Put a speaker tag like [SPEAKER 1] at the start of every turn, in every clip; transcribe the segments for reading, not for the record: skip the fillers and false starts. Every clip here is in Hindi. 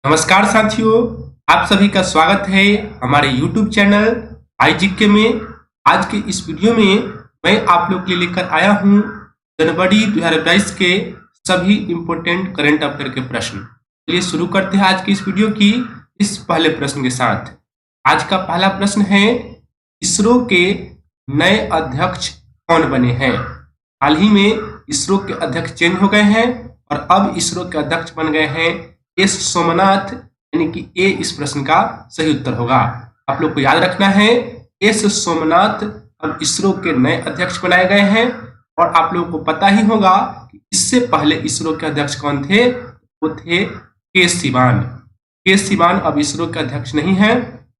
[SPEAKER 1] नमस्कार साथियों, आप सभी का स्वागत है हमारे YouTube चैनल IGK में। आज के इस वीडियो में मैं आप लोग के लिए लेकर आया हूं जनवरी 2022 के सभी इम्पोर्टेंट करंट अफेयर के प्रश्न। चलिए शुरू करते हैं आज की इस वीडियो की इस पहले प्रश्न के साथ। आज का पहला प्रश्न है, इसरो के नए अध्यक्ष कौन बने हैं? हाल ही में इसरो के अध्यक्ष चेंज हो गए हैं और अब इसरो के अध्यक्ष बन गए हैं एस सोमनाथ, यानी कि ए इस प्रश्न का सही उत्तर होगा। आप लोग को याद रखना है, एस सोमनाथ अब इसरो के नए अध्यक्ष बनाए गए हैं। और आप लोगों को पता ही होगा कि इससे पहले इसरो के अध्यक्ष कौन थे? वो थे के सिवान। के सिवान अब इसरो के अध्यक्ष नहीं है।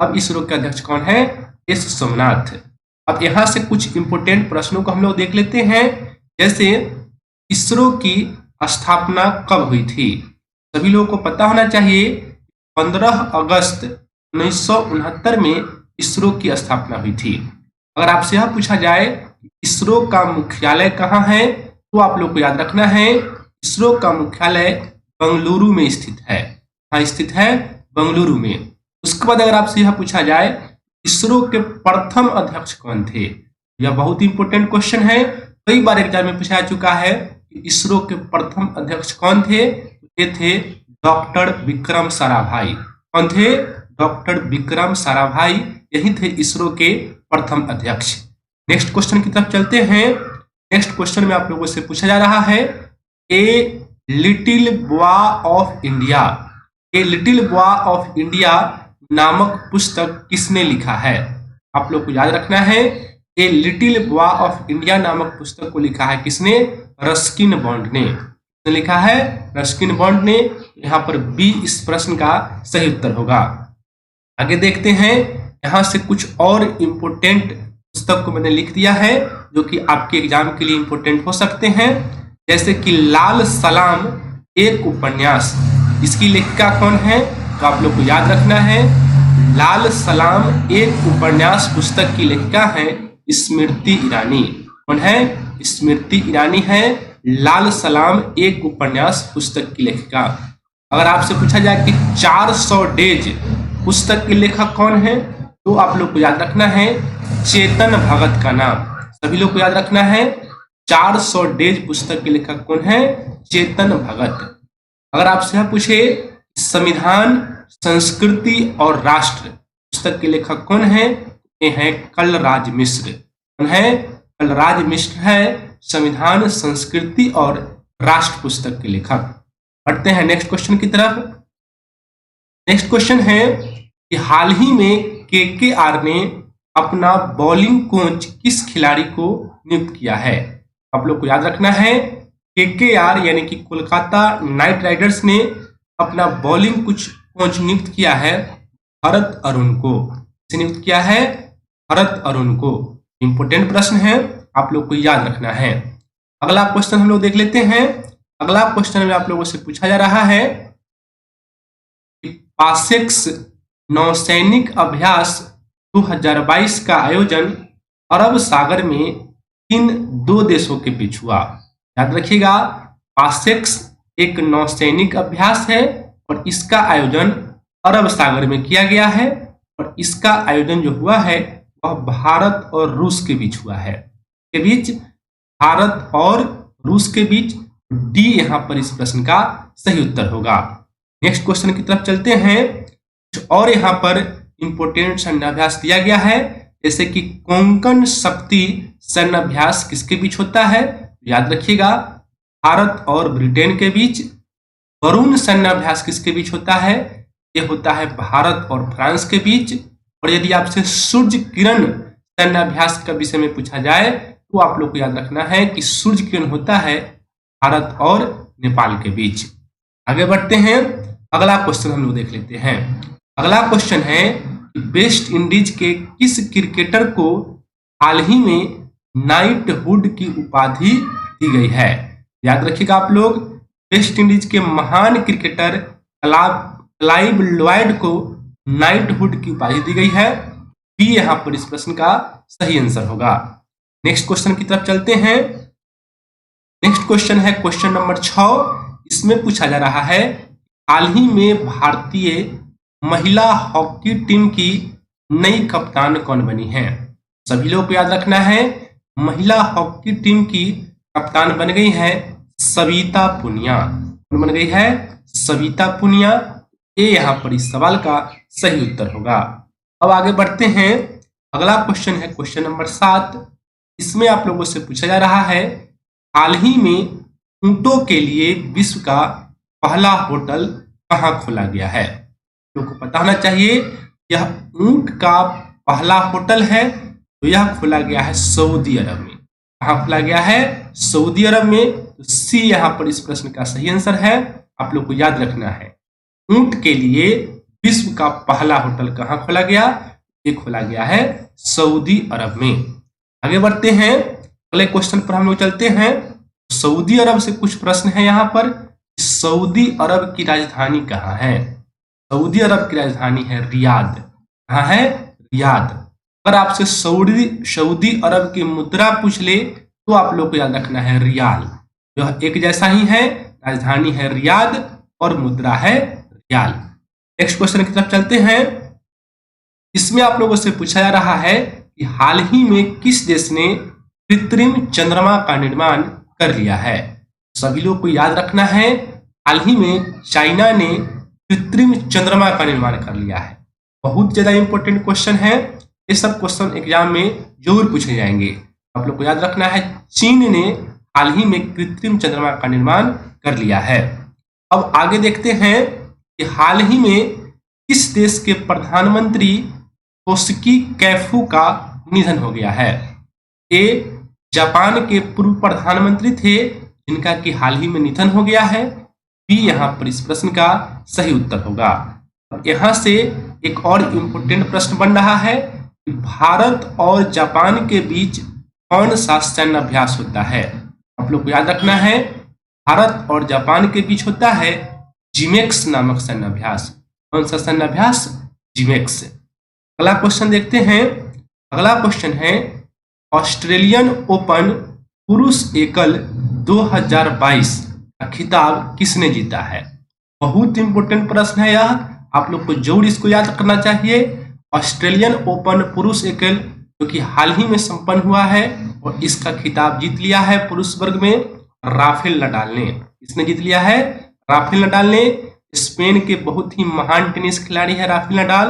[SPEAKER 1] अब इसरो के अध्यक्ष कौन है? एस सोमनाथ। अब यहाँ से कुछ इंपोर्टेंट प्रश्नों को हम लोग देख लेते हैं। जैसे इसरो की स्थापना कब हुई थी? सभी लोगों को पता होना चाहिए 15 अगस्त 1969 में इसरो की स्थापना हुई थी। अगर आपसे यह पूछा जाए इसरो का मुख्यालय कहाँ है, तो आप लोग को याद रखना है इसरो का मुख्यालय बेंगलुरु में स्थित है। हाँ, स्थित है बेंगलुरु में। उसके बाद अगर आपसे यह पूछा जाए इसरो के प्रथम अध्यक्ष कौन थे, यह बहुत इंपॉर्टेंट क्वेश्चन है। कई बार एग्जाम में पूछा जा चुका है कि इसरो के प्रथम अध्यक्ष कौन थे। ये थे डॉक्टर विक्रम साराभाई। कौन थे? डॉक्टर विक्रम साराभाई, यही थे इसरो के प्रथम अध्यक्ष। नेक्स्ट क्वेश्चन की तरफ चलते हैं। नेक्स्ट क्वेश्चन में आप लोगों से पूछा जा रहा है, a little boy of India. A little boy of India नामक पुस्तक किसने लिखा है? आप लोग को याद रखना है, a little boy of India नामक पुस्तक को लिखा है किसने? रस्किन बॉन्ड ने लिखा है, रस्किन बॉन्ड ने। यहाँ पर बी इस प्रश्न का सही उत्तर होगा। आगे देखते हैं, यहाँ से कुछ और इम्पोर्टेंट पुस्तक को मैंने लिख दिया है जो कि आपके एग्जाम के लिए इम्पोर्टेंट हो सकते हैं। जैसे कि लाल सलाम एक उपन्यास, इसकी लेखिका कौन है? तो आप लोग को याद रखना है, लाल सलाम एक उपन्यास पुस्तक की लेखिका है स्मृति ईरानी। कौन है? स्मृति ईरानी है लाल सलाम एक उपन्यास पुस्तक की लेखिका। अगर आपसे पूछा जाए कि 400 डेज पुस्तक के लेखक कौन है, तो आप लोग को याद रखना है चेतन भगत का नाम। सभी लोग को याद रखना है 400 डेज पुस्तक के लेखक कौन है? चेतन भगत। अगर आपसे यह पूछे संविधान, संस्कृति और राष्ट्र पुस्तक के लेखक कौन है? ये है कलराज मिश्र। कौन है? कलराज मिश्र है संविधान, संस्कृति और राष्ट्र पुस्तक के लेखक। बढ़ते हैं नेक्स्ट क्वेश्चन की तरफ। नेक्स्ट क्वेश्चन है कि हाल ही में KKR ने अपना बॉलिंग कोच किस खिलाड़ी को नियुक्त किया है? आप लोग को याद रखना है, KKR यानी कि कोलकाता नाइट राइडर्स ने अपना बॉलिंग कोच नियुक्त किया है भरत अरुण को। किसे नियुक्त किया है? भरत अरुण को। इंपोर्टेंट प्रश्न है, आप लोग को याद रखना है। अगला क्वेश्चन हम लोग देख लेते हैं। अगला क्वेश्चन में आप लोगों से पूछा जा रहा है कि पासेक्स नौसैनिक अभ्यास 2022 का आयोजन अरब सागर में किन दो देशों के बीच हुआ? याद रखिएगा, पासेक्स एक नौसैनिक अभ्यास है और इसका आयोजन अरब सागर में किया गया है। और इसका आयोजन जो हुआ है वह भारत और रूस के बीच हुआ है। के बीच, भारत और रूस के बीच। डी यहाँ पर इस प्रश्न का सही उत्तर होगा। नेक्स्ट क्वेश्चन की तरफ चलते हैं। कुछ और यहाँ पर इंपोर्टेंट सैन्याभ्यास दिया गया है। जैसे कि कोंकण शक्ति सैन्याभ्यास किसके बीच होता है? याद रखिएगा, भारत और ब्रिटेन के बीच। वरुण सैन्याभ्यास किसके बीच होता है? ये होता है भारत और फ्रांस के बीच। और यदि आपसे सूर्य किरण सैन्याभ्यास का विषय में पूछा जाए तो आप लोग को याद रखना है कि सूर्य किरण होता है भारत और नेपाल के बीच। आगे बढ़ते हैं, अगला क्वेश्चन हम लोग देख लेते हैं। अगला क्वेश्चन है कि वेस्ट इंडीज के किस क्रिकेटर को हाल ही में नाइटहुड की उपाधि दी गई है? याद रखिएगा आप लोग, वेस्ट इंडीज के महान क्रिकेटर क्लाइव लॉयड को नाइटहुड की उपाधि दी गई है। बी यहाँ पर इस प्रश्न का सही आंसर होगा। नेक्स्ट क्वेश्चन की तरफ चलते हैं। नेक्स्ट क्वेश्चन है क्वेश्चन नंबर 6। इसमें पूछा जा रहा है हाल ही में भारतीय महिला हॉकी टीम की नई कप्तान कौन बनी है? सभी लोग को याद रखना है, महिला हॉकी टीम की कप्तान बन गई है सविता पुनिया। कौन बन गई है? सविता पुनिया। ये यहाँ पर इस सवाल का सही उत्तर होगा। अब आगे बढ़ते हैं। अगला क्वेश्चन है क्वेश्चन नंबर 7। इसमें आप लोगों से पूछा जा रहा है, हाल ही में ऊंटों के लिए विश्व का पहला होटल कहाँ खोला गया है? लोगों को पता होना चाहिए, यह ऊंट का पहला होटल है तो यह खोला गया है सऊदी अरब में। कहाँ खोला गया है? सऊदी अरब में। तो सी यहाँ पर इस प्रश्न का सही आंसर है। आप लोग को याद रखना है, ऊंट के लिए विश्व का पहला होटल कहाँ खोला गया? ये खोला गया है सऊदी अरब में। आगे बढ़ते हैं, अगले क्वेश्चन पर हम लोग चलते हैं। सऊदी अरब से कुछ प्रश्न है यहाँ पर। सऊदी अरब की राजधानी कहाँ है? सऊदी अरब की राजधानी है रियाद। कहाँ है? रियाद। अगर आपसे सऊदी अरब की मुद्रा पूछ ले तो आप लोग को याद रखना है रियाल। यह एक जैसा ही है, राजधानी है रियाद और मुद्रा है रियाल। नेक्स्ट क्वेश्चन की तरफ चलते हैं। इसमें आप लोगों से पूछा जा रहा है कि हाल ही में किस देश ने कृत्रिम चंद्रमा का निर्माण कर लिया है? सभी लोग को याद रखना है, हाल ही में चाइना ने कृत्रिम चंद्रमा का निर्माण कर लिया है। बहुत ज्यादा इंपॉर्टेंट क्वेश्चन है, ये सब क्वेश्चन एग्जाम में जरूर पूछे जाएंगे। आप लोग को याद रखना है, चीन ने हाल ही में कृत्रिम चंद्रमा का निर्माण कर लिया है। अब आगे देखते हैं कि हाल ही में किस देश के प्रधानमंत्री तोशिकी कैफू का निधन हो गया है? ए जापान के पूर्व प्रधानमंत्री थे जिनका कि हाल ही में निधन हो गया है। बी यहाँ पर इस प्रश्न का सही उत्तर होगा। अब यहाँ से एक और इम्पोर्टेंट प्रश्न बन रहा है कि भारत और जापान के बीच कौन सा सैन्य अभ्यास होता है? आप लोग को याद रखना है, भारत और जापान के बीच होता है जिमेक्स नामक सैन्य अभ्यास। कौन सा सैन्य अभ्यास? जिमेक्स। अगला क्वेश्चन देखते हैं। अगला क्वेश्चन है, ऑस्ट्रेलियन ओपन पुरुष एकल 2022 का खिताब किसने जीता है? बहुत इंपॉर्टेंट प्रश्न है यह, आप लोग को जरूर इसको याद करना चाहिए। ऑस्ट्रेलियन ओपन पुरुष एकल जो कि हाल ही में संपन्न हुआ है और इसका खिताब जीत लिया है पुरुष वर्ग में राफेल नडाल ने। इसने जीत लिया है राफेल नडाल ने। स्पेन के बहुत ही महान टेनिस खिलाड़ी है राफेल नडाल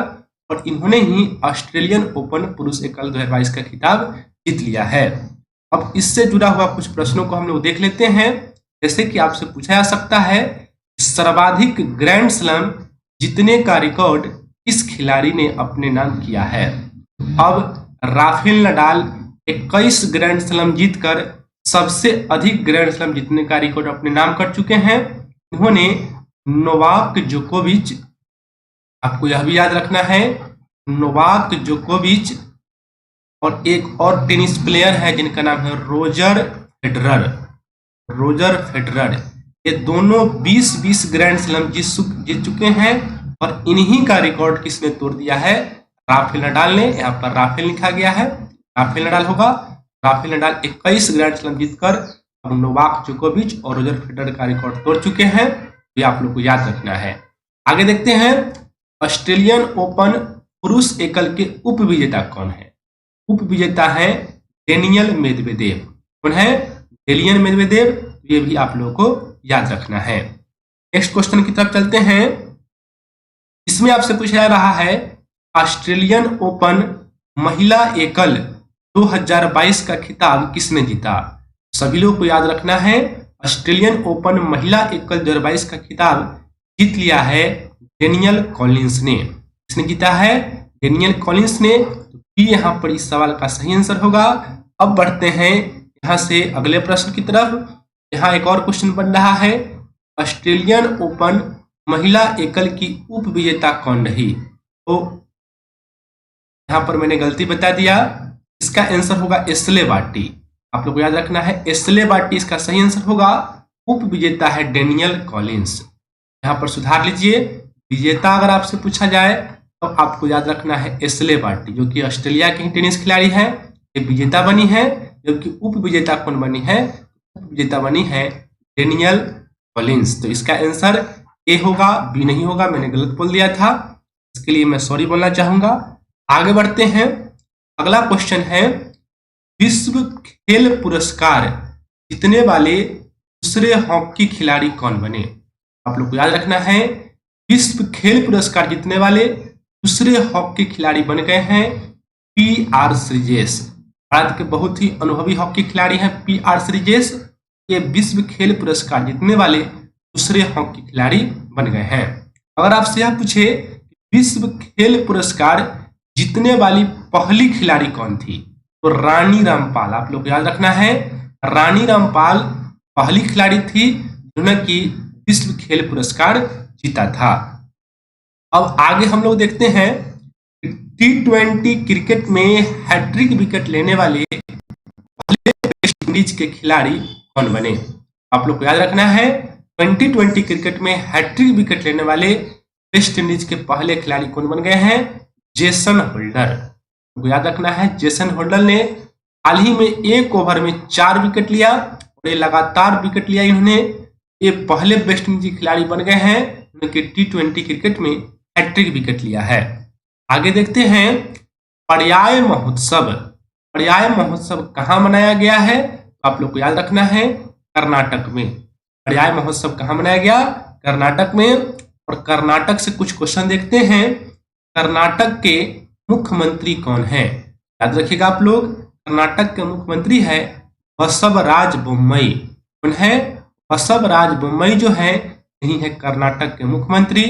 [SPEAKER 1] और इन्होंने ही ऑस्ट्रेलियन ओपन पुरुष एकल 2022 का खिताब जीत लिया है। अब इससे जुड़ा हुआ कुछ प्रश्नों को हम लोग देख लेते हैं। जैसे कि आपसे पूछा जा सकता है, सर्वाधिक ग्रैंड स्लैम जीतने का रिकॉर्ड किस खिलाड़ी ने अपने नाम किया है? अब राफेल नडाल 21 ग्रैंड स्लैम जीतकर सबसे अधिक ग्रैंड स्लैम जीतने का रिकॉर्ड अपने नाम कर चुके हैं। इन्होंने नोवाक जोकोविच, आपको यह भी याद रखना है, नोवाक जोकोविच और एक और टेनिस प्लेयर है जिनका नाम है रोजर फेडरर। ये दोनों 20-20 ग्रैंड स्लैम जीत चुके हैं और इन्हीं का रिकॉर्ड किसने तोड़ दिया है? राफेल नडाल ने। यहाँ पर राफेल लिखा गया है, राफेल नडाल होगा। राफेल नडाल 21 ग्रैंड स्लैम जीतकर अब नोवाक जोकोविच और रोजर फेडरर का रिकॉर्ड तोड़ चुके हैं। ये आप लोग को याद रखना है। आगे देखते हैं, ऑस्ट्रेलियन ओपन पुरुष एकल के उप विजेता कौन है? उप विजेता है डेनियल मेदवेदेव। कौन है? Daniel Medvedev. ये भी आप लोगों को याद रखना है। नेक्स्ट क्वेश्चन की तरफ चलते हैं। इसमें आपसे पूछा जा रहा है, ऑस्ट्रेलियन ओपन महिला एकल 2022 का खिताब किसने जीता? सभी लोग को याद रखना है, ऑस्ट्रेलियन ओपन महिला एकल 2022 का खिताब जीत लिया है डेनियल कॉलिंस ने। किसने जीता है? डेनियल कॉलिंस ने। तो यहाँ पर इस सवाल का सही आंसर होगा। अब बढ़ते हैं यहाँ से अगले प्रश्न की तरफ। यहाँ एक और क्वेश्चन बन रहा है, ऑस्ट्रेलियन ओपन महिला एकल की उप विजेता कौन रही? तो यहाँ पर मैंने गलती बता दिया, इसका आंसर होगा एशले बार्टी। आप लोग को याद रखना है, एशले बार्टी इसका सही आंसर होगा। उप विजेता है डेनियल कॉलिंस। यहाँ पर सुधार लीजिए, विजेता अगर आपसे पूछा जाए तो आपको याद रखना है एशले बार्टी, जो कि ऑस्ट्रेलिया की टेनिस खिलाड़ी है। ये विजेता बनी है, जबकि उप विजेता कौन बनी है? उप विजेता बनी है डेनियल कॉलिंस। तो इसका आंसर ए होगा, बी नहीं होगा, मैंने गलत बोल दिया था, इसके लिए मैं सॉरी बोलना चाहूंगा। आगे बढ़ते हैं। अगला क्वेश्चन है, विश्व खेल पुरस्कार जीतने वाले दूसरे हॉकी खिलाड़ी कौन बने? आप लोग को याद रखना है, विश्व खेल पुरस्कार जीतने वाले दूसरे हॉकी खिलाड़ी बन गए हैं पी.आर. श्रीजेश। भारत के बहुत ही अनुभवी हॉकी खिलाड़ी हैं पी.आर. श्रीजेश। ये विश्व खेल पुरस्कार जीतने वाले दूसरे हॉकी खिलाड़ी बन गए हैं। अगर आपसे यह पूछे विश्व खेल पुरस्कार जीतने वाली पहली खिलाड़ी कौन थी, तो रानी रामपाल। आप लोग को याद रखना है, रानी रामपाल पहली खिलाड़ी थी जिन्होंने की विश्व खेल पुरस्कार जीता था। अब आगे हम लोग देखते हैं, T20 क्रिकेट में हैट्रिक विकेट लेने वाले पहले वेस्ट इंडीज के खिलाड़ी कौन बने? आप लोग को याद रखना है, 2020 क्रिकेट में हैट्रिक विकेट लेने वाले वेस्ट इंडीज के पहले खिलाड़ी कौन बन गए हैं? Jason holder. तो याद रखना है, जेसन होल्डर ने हाल ही में एक ओवर में 4 विकेट लिया और ये लगातार विकेट लिया इन्होंने। ये पहले वेस्ट इंडीज खिलाड़ी बन गए हैं उनके T20 क्रिकेट में हैट्रिक विकेट लिया है। आगे देखते हैं, पर्याय महोत्सव। पर्याय महोत्सव कहाँ मनाया गया है? आप लोग को याद रखना है, कर्नाटक में। पर्याय महोत्सव कहाँ मनाया गया? कर्नाटक में। और कर्नाटक से कुछ क्वेश्चन देखते हैं। कर्नाटक के मुख्यमंत्री कौन है? याद रखिएगा आप लोग, कर्नाटक के मुख्यमंत्री है बसवराज बोम्मई। कौन है? बसवराज बोम्मई जो है यही है कर्नाटक के मुख्यमंत्री।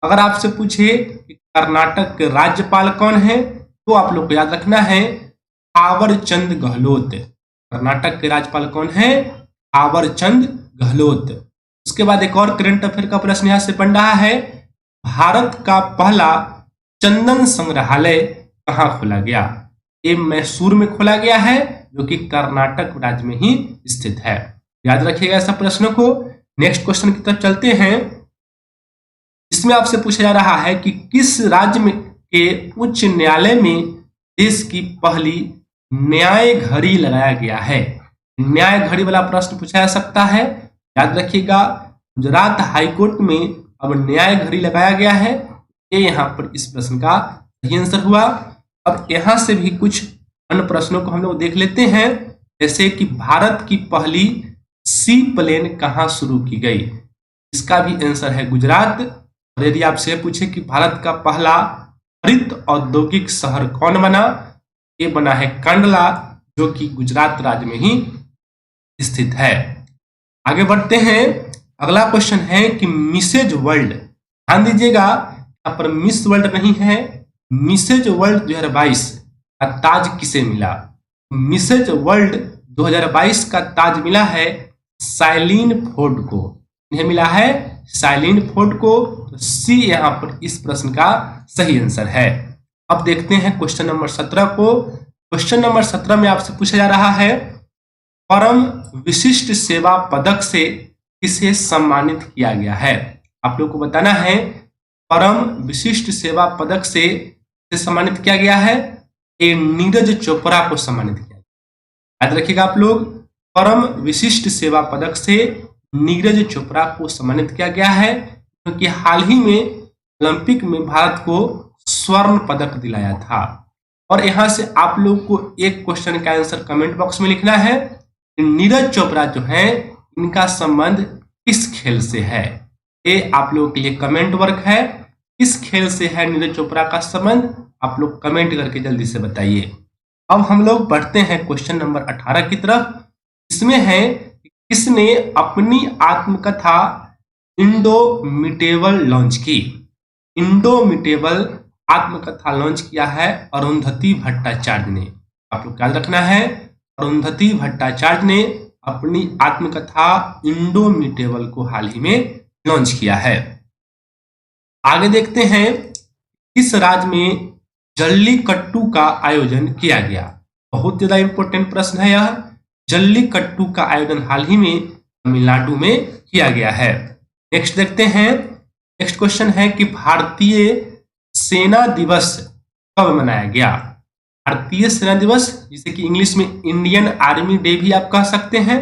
[SPEAKER 1] अगर आपसे पूछे कि कर्नाटक के राज्यपाल कौन है, तो आप लोग को याद रखना है थावरचंद गहलोत। कर्नाटक के राज्यपाल कौन है? थावरचंद गहलोत। उसके बाद एक और करंट अफेयर का प्रश्न यहां से बन रहा है, भारत का पहला चंदन संग्रहालय कहाँ खोला गया? ये मैसूर में खोला गया है, जो कि कर्नाटक राज्य में ही स्थित है। याद रखिएगा ऐसा प्रश्न को। नेक्स्ट क्वेश्चन की तरफ चलते हैं। इसमें आपसे पूछा जा रहा है कि किस राज्य में के उच्च न्यायालय में देश की पहली न्याय घड़ी लगाया गया है? न्याय घड़ी वाला प्रश्न पूछा जा सकता है। याद रखिएगा, गुजरात हाईकोर्ट में अब न्याय घड़ी लगाया गया है। ये यहाँ पर इस प्रश्न का सही आंसर हुआ। अब यहाँ से भी कुछ अन्य प्रश्नों को हम लोग देख लेते हैं, जैसे कि भारत की पहली सी प्लेन कहाँ शुरू की गई? इसका भी आंसर है गुजरात। और यदि आपसे पूछे कि भारत का पहला हरित औद्योगिक शहर कौन बना, ये बना है कांडला, जो कि गुजरात राज्य में ही स्थित है। आगे बढ़ते हैं। अगला क्वेश्चन है कि मिसेज वर्ल्ड, ध्यान दीजिएगा यहाँ पर मिस वर्ल्ड नहीं है, मिसेज वर्ल्ड 2022 का ताज किसे मिला? मिसेज वर्ल्ड 2022 का ताज मिला है साइलिन फोर्ड को। इन्हें मिला है साइलिन फोर्ड को। तो सी यहाँ पर इस प्रश्न का सही आंसर है। अब देखते हैं क्वेश्चन नंबर 17 को। क्वेश्चन नंबर 17 में आपसे पूछा जा रहा है, परम विशिष्ट सेवा पदक से किसे सम्मानित किया गया है? आप लोग को बताना है, परम विशिष्ट सेवा पदक से सम्मानित किया गया है, ये नीरज चोपड़ा को सम्मानित किया गया। याद रखिएगा आप लोग, परम विशिष्ट सेवा पदक से नीरज चोपड़ा को सम्मानित किया गया है, क्योंकि हाल ही में ओलंपिक में भारत को स्वर्ण पदक दिलाया था। और यहाँ से आप लोग को एक क्वेश्चन का आंसर कमेंट बॉक्स में लिखना है, नीरज चोपड़ा जो है इनका संबंध किस खेल से है? ये आप लोगों के लिए कमेंट वर्क है, किस खेल से है नीरज चोपड़ा का संबंध? आप लोग कमेंट करके जल्दी से बताइए। अब हम लोग बढ़ते हैं क्वेश्चन नंबर 18 की तरफ। इसमें है किसने अपनी आत्मकथा इंडोमिटेबल लॉन्च की? इंडोमिटेबल आत्मकथा लॉन्च किया है अरुंधति भट्टाचार्य ने। आप लोग याद रखना है, अरुंधति भट्टाचार्य ने अपनी आत्मकथा इंडोमिटेबल को हाल ही में लॉन्च किया है। आगे देखते हैं, किस राज्य में जल्लीकट्टू का आयोजन किया गया? बहुत ज्यादा इंपॉर्टेंट प्रश्न है यह। जल्लीकट्टू का आयोजन हाल ही में तमिलनाडु में किया गया है। नेक्स्ट देखते हैं। नेक्स्ट क्वेश्चन है कि भारतीय सेना दिवस कब मनाया गया? भारतीय सेना दिवस, जिसे कि इंग्लिश में इंडियन आर्मी डे भी आप कह सकते हैं,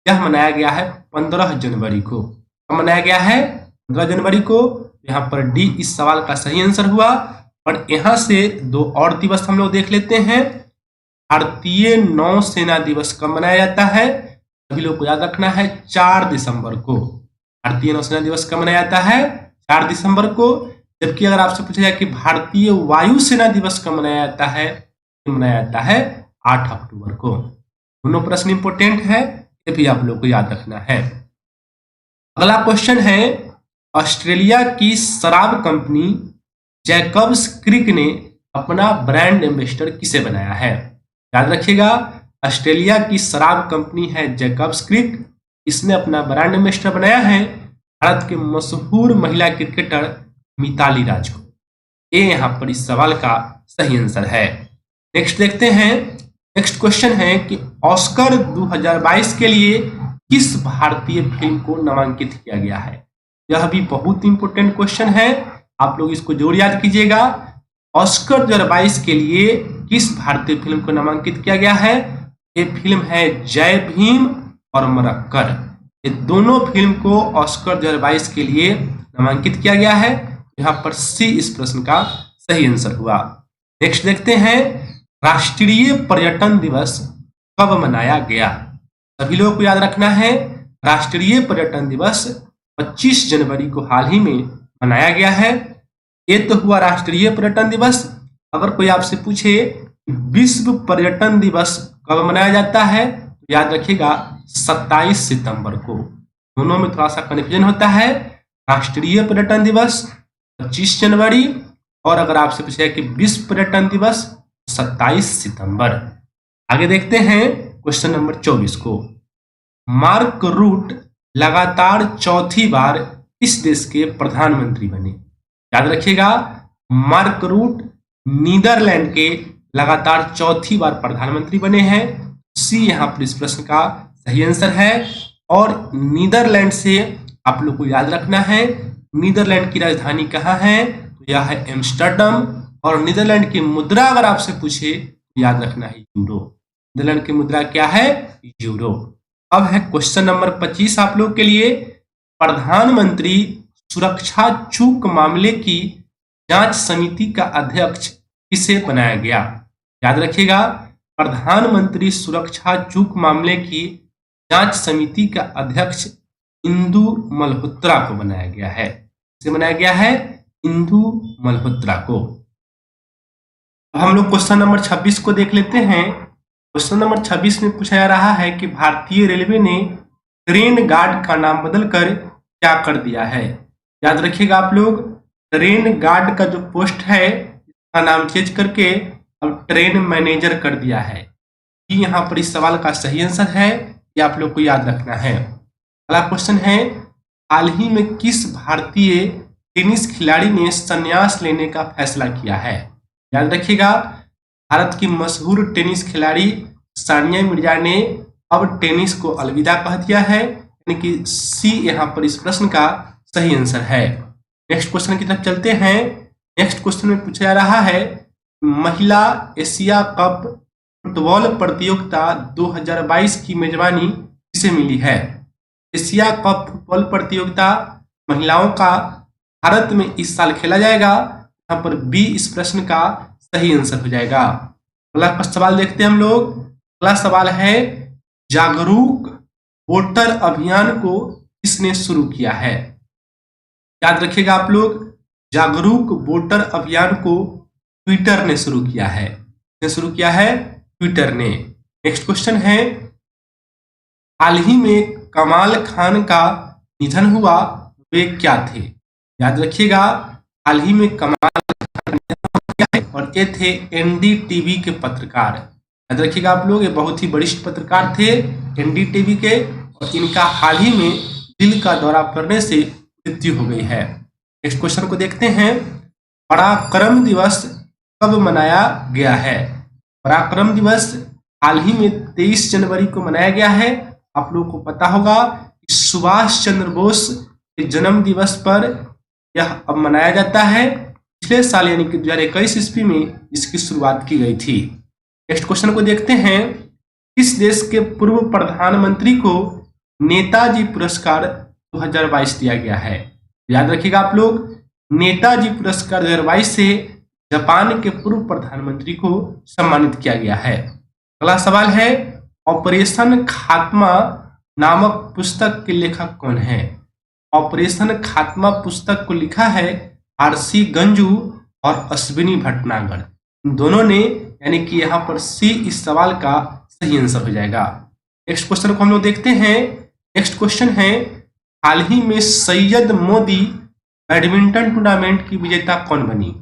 [SPEAKER 1] यह मनाया गया है 15 जनवरी को। कब मनाया गया है? 15 जनवरी को। यहाँ पर डी इस सवाल का सही आंसर हुआ। और यहाँ से 2 और दिवस हम लोग देख लेते हैं। भारतीय नौसेना दिवस कब मनाया जाता है? सभी लोग को याद रखना है 4 दिसंबर को। भारतीय नौसेना दिवस कब मनाया जाता है? 4 दिसंबर को। जबकि अगर आपसे पूछा जाए कि भारतीय वायुसेना दिवस कब मनाया जाता है, तो मनाया जाता है 8 अक्टूबर को। दोनों प्रश्न इंपोर्टेंट है, ये भी आप लोग को याद रखना है। अगला क्वेश्चन है, ऑस्ट्रेलिया की शराब कंपनी जैकब्स क्रिक ने अपना ब्रांड एम्बेसडर किसे बनाया है? याद रखिएगा, ऑस्ट्रेलिया की शराब कंपनी है जैकब्स क्रिक, इसने अपना ब्रांड एम्बेसडर बनाया है भारत के मशहूर महिला क्रिकेटर मिताली राज को। ये यहाँ पर इस सवाल का सही आंसर है। नेक्स्ट देखते हैं। नेक्स्ट क्वेश्चन है कि ऑस्कर 2022 के लिए किस भारतीय फिल्म को नामांकित किया गया है? यह भी बहुत इंपॉर्टेंट क्वेश्चन है, आप लोग इसको जरूर याद कीजिएगा। ऑस्कर 2022 के लिए किस भारतीय फिल्म को नामांकित किया गया है? ये फिल्म है जय भीम और मरक्कर। ये दोनों फिल्म को ऑस्कर 2022 के लिए नामांकित किया गया है। यहाँ पर सी इस प्रश्न का सही आंसर हुआ। नेक्स्ट देखते हैं, राष्ट्रीय पर्यटन दिवस कब मनाया गया? सभी लोगों को याद रखना है, राष्ट्रीय पर्यटन दिवस 25 जनवरी को हाल ही में मनाया गया है। ये तो हुआ राष्ट्रीय पर्यटन दिवस। अगर कोई आपसे पूछे विश्व पर्यटन दिवस कब मनाया जाता है, तो याद रखिएगा 27 सितंबर को। दोनों में थोड़ा सा कन्फ्यूजन होता है। राष्ट्रीय पर्यटन दिवस 25 जनवरी और अगर आपसे पूछे कि विश्व पर्यटन दिवस 27 सितंबर। आगे देखते हैं क्वेश्चन नंबर 24 को। मार्क रूट लगातार चौथी बार किस देश के प्रधानमंत्री बने? याद रखिएगा, मार्क रूट नीदरलैंड के लगातार चौथी बार प्रधानमंत्री बने हैं। सी यहाँ पर इस प्रश्न का सही आंसर है। और नीदरलैंड से आप लोग को याद रखना है, नीदरलैंड की राजधानी कहाँ है? तो यह है एम्स्टर्डम। और नीदरलैंड की मुद्रा अगर आपसे पूछे तो याद रखना है यूरो। नीदरलैंड की मुद्रा क्या है? यूरो। अब है क्वेश्चन नंबर 25 आप लोग के लिए। प्रधानमंत्री सुरक्षा चूक मामले की जांच समिति का अध्यक्ष किसे बनाया गया? याद रखिएगा, प्रधानमंत्री सुरक्षा चूक मामले की जांच समिति का अध्यक्ष इंदु मल्होत्रा को बनाया गया है। किसे बनाया गया है? इंदु मल्होत्रा को। हम लोग क्वेश्चन नंबर 26 को देख लेते हैं। क्वेश्चन नंबर 26 में पूछा जा रहा है कि भारतीय रेलवे ने ट्रेन गार्ड का नाम बदलकर क्या कर दिया है? याद रखिएगा आप लोग, ट्रेन गार्ड का जो पोस्ट है इसका नाम चेंज करके अब ट्रेन मैनेजर कर दिया है। ये यहाँ पर इस सवाल का सही आंसर है, ये आप लोग को याद रखना है। अगला क्वेश्चन है, हाल ही में किस भारतीय टेनिस खिलाड़ी ने संन्यास लेने का फैसला किया है? याद रखिएगा, भारत की मशहूर टेनिस खिलाड़ी सानिया मिर्जा ने अब टेनिस को अलविदा कह दिया है, यानी कि सी यहाँ पर इस प्रश्न का सही आंसर है। नेक्स्ट क्वेश्चन की तरफ चलते हैं। नेक्स्ट क्वेश्चन में पूछा जा रहा है, महिला एशिया कप फुटबॉल प्रतियोगिता 2022 की मेजबानी किसे मिली है? एशिया कप फुटबॉल प्रतियोगिता महिलाओं का भारत में इस साल खेला जाएगा। यहाँ पर बी इस प्रश्न का सही आंसर हो जाएगा। अगला सवाल देखते हैं हम लोग। अगला सवाल है, जागरूक वोटर अभियान को किसने शुरू किया है? याद रखिएगा आप लोग, जागरूक वोटर अभियान को ट्विटर ने शुरू किया है। किसने शुरू किया है? ट्विटर ने। नेक्स्ट क्वेश्चन है, हाल ही में कमाल खान का निधन हुआ, वे क्या थे? याद रखिएगा, हाल ही में कमाल खान का निधन हुआ है और ये थे एनडीटीवी के पत्रकार। याद रखिएगा आप लोग, ये बहुत ही वरिष्ठ पत्रकार थे एनडीटीवी के और इनका हाल ही में दिल का दौरा पड़ने से मृत्यु हो गई है। नेक्स्ट क्वेश्चन को देखते हैं, पराक्रम दिवस कब मनाया गया है? पराक्रम दिवस हाल ही में 23 जनवरी को मनाया गया है। आप लोगों को पता होगा कि सुभाष चंद्र बोस के जन्म दिवस पर यह अब मनाया जाता है। पिछले साल यानी कि 2021 ईस्वी में इसकी शुरुआत की गई थी। नेक्स्ट क्वेश्चन को देखते हैं, किस देश के पूर्व प्रधानमंत्री को नेताजी पुरस्कार 2022 दिया गया है? याद रखिएगा आप लोग, नेताजी पुरस्कार 2022 से जापान के पूर्व प्रधानमंत्री को सम्मानित किया गया है। अगला सवाल है, ऑपरेशन खात्मा नामक पुस्तक के लेखक कौन है? ऑपरेशन खात्मा पुस्तक को लिखा है आरसी गंजू और अश्विनी भटनागर। इन दोनों ने, यानी कि यहाँ पर सी इस सवाल का सही आंसर हो जाएगा। नेक्स्ट क्वेश्चन को हम लोग देखते हैं। नेक्स्ट क्वेश्चन है, हाल ही में सैयद मोदी बैडमिंटन टूर्नामेंट की विजेता कौन बनी?